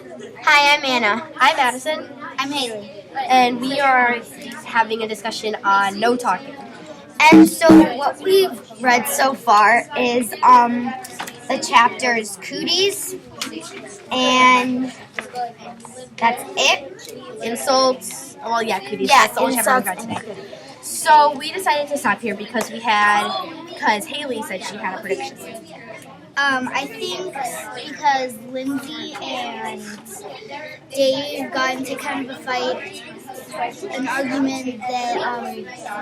Hi, I'm Anna. I'm Madison, I'm Haley. and we are having a discussion on no talking. And so what we've read so far is the chapters Cooties, and that's it. Insults, well, yeah, cooties. Yeah, That's the only chapter we insults read and today. cooties. So we decided to stop here because Haley said she had a prediction. I think because Lindsay and Dave got into kind of a fight, an argument that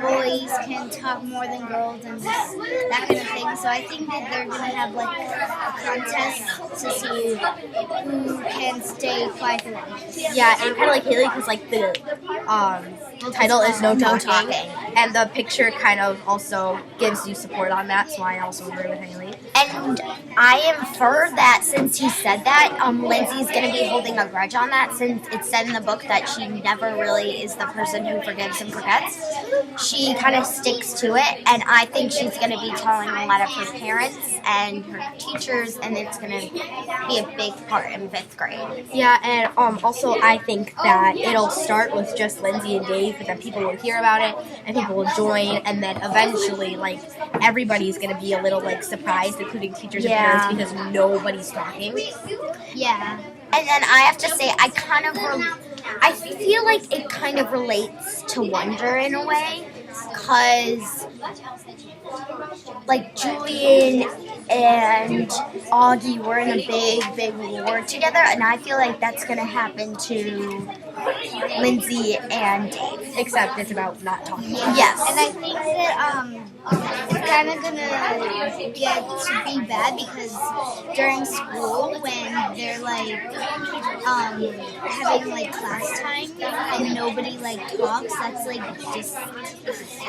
boys can talk more than girls and just that kind of thing. So I think that they're going to have like a contest to see who can stay quiet the longest. Yeah, and kind of like Haley, because like the title is no talking, and the picture kind of also gives you support on that. So I also agree with Haley. And I infer that since he said that, Lindsay's going to be holding a grudge on that, since it's said in the book that she never really is the person who forgives and forgets. She kind of sticks to it, and I think she's going to be telling a lot of her parents and her teachers, and it's going to be a big part in 5th grade. Yeah, and also I think that it'll start with just Lindsay and Dave, but then people will hear about it, and people will join, and then eventually, like, everybody's going to be a little, like, surprised, including teachers and parents, because nobody's talking. Yeah. And then I have to say, I feel like it kind of relates to Wonder in a way, because, like, Julian and Augie were in a big war together, and I feel like that's going to happen to Lindsay and Dave. Except it's about not talking. Yes. And I think that it's kind of going to get to be bad, because during school, when they're, like, having, like, class time and nobody, like, talks, that's, like, just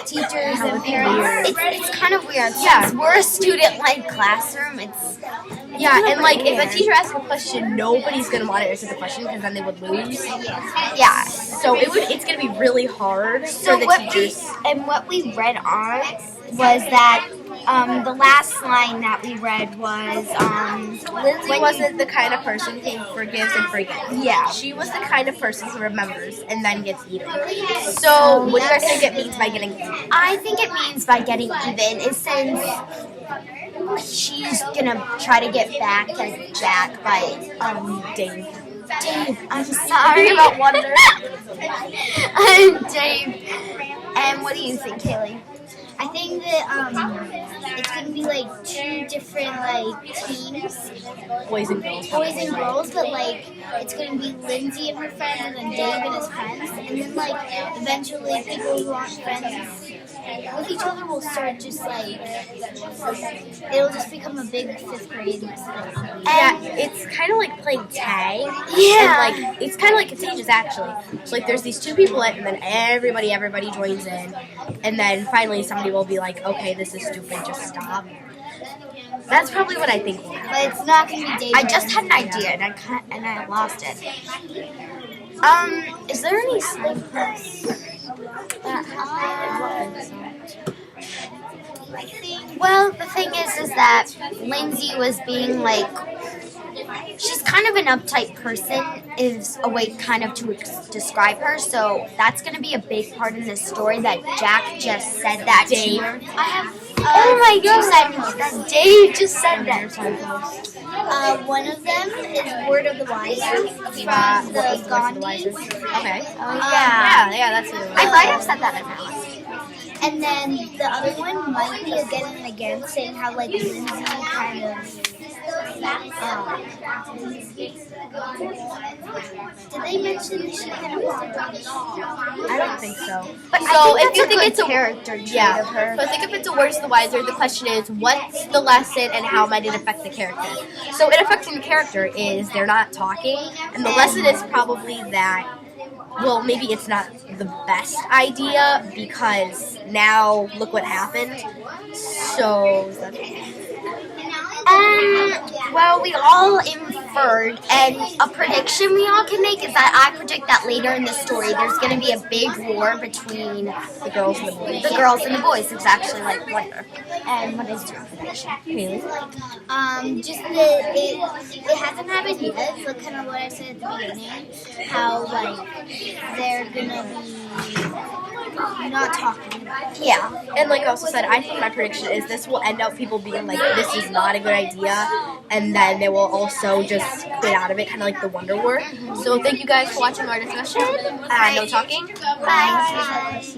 teachers and parents. It's kind of weird. Yeah. Since we're a student-led classroom, it's Yeah, and like weird. if a teacher asks a question, nobody's gonna want to answer the question because then they would lose. Yeah. So it's gonna be really hard for the teachers. What we read on was that the last line that we read was Lindsay wasn't the kind of person who forgives and forgets. Yeah. She was the kind of person who remembers and then gets even. So what do you guys think it means by getting even? I think it means by getting even is since she's gonna try to get back at Jack by Dave. Dave, I'm sorry about Wonder. Dave. And what do you think, Haley? I think that it's gonna be like 2 different like teams, Boys and girls. but like it's gonna be Lindsay and her friends, and then Dave and his friends, and then like eventually people who aren't friends with each other will start just like it'll just become a big 5th grade sport. Yeah, it's kind of like playing tag. Yeah. And like it's kind of like contagious actually. So like there's these 2 people in, and then everybody joins in, and then finally somebody will be like, okay, this is stupid, just stop. That's probably what I think will happen. But it's not gonna be Dave. I just had an idea and I lost it. Is there any sling posts? Well, the thing is that Lindsay was being like, she's kind of an uptight person, is a way kind of to describe her. So that's going to be a big part in this story that Jack just said that to her. I have. Oh my God! Dave just said that. One of them is Word of the Wiser from the Gandhi. Okay. Yeah, that's it. I might have said that in house. And then the other one might be Again and Again, saying how like Lindsay kind of. Did they mention that she kind of wanted to? I don't think so. But So I think if you think it's it's a character trait yeah, of her. so I think if it's a Words of the Wiser, the question is, what's the lesson and how might it affect the character? So it affecting the character is they're not talking, and the lesson is probably that, well, maybe it's not the best idea because now look what happened. So Well, we all infer preferred. And a prediction we all can make is that I predict that later in the story there's going to be a big war between The girls and the boys. the girls and the boys. Exactly like Wonder. And what is your prediction? Really? Just that it hasn't happened yet. So kind of what I said at the beginning, how like they're gonna be not talking. Yeah. And like I also said, I think my prediction is this will end up people being like, this is not a good idea, and then they will also just quit out of it, kind of like the Wonder War. So thank you guys for watching our discussion. No talking. Bye.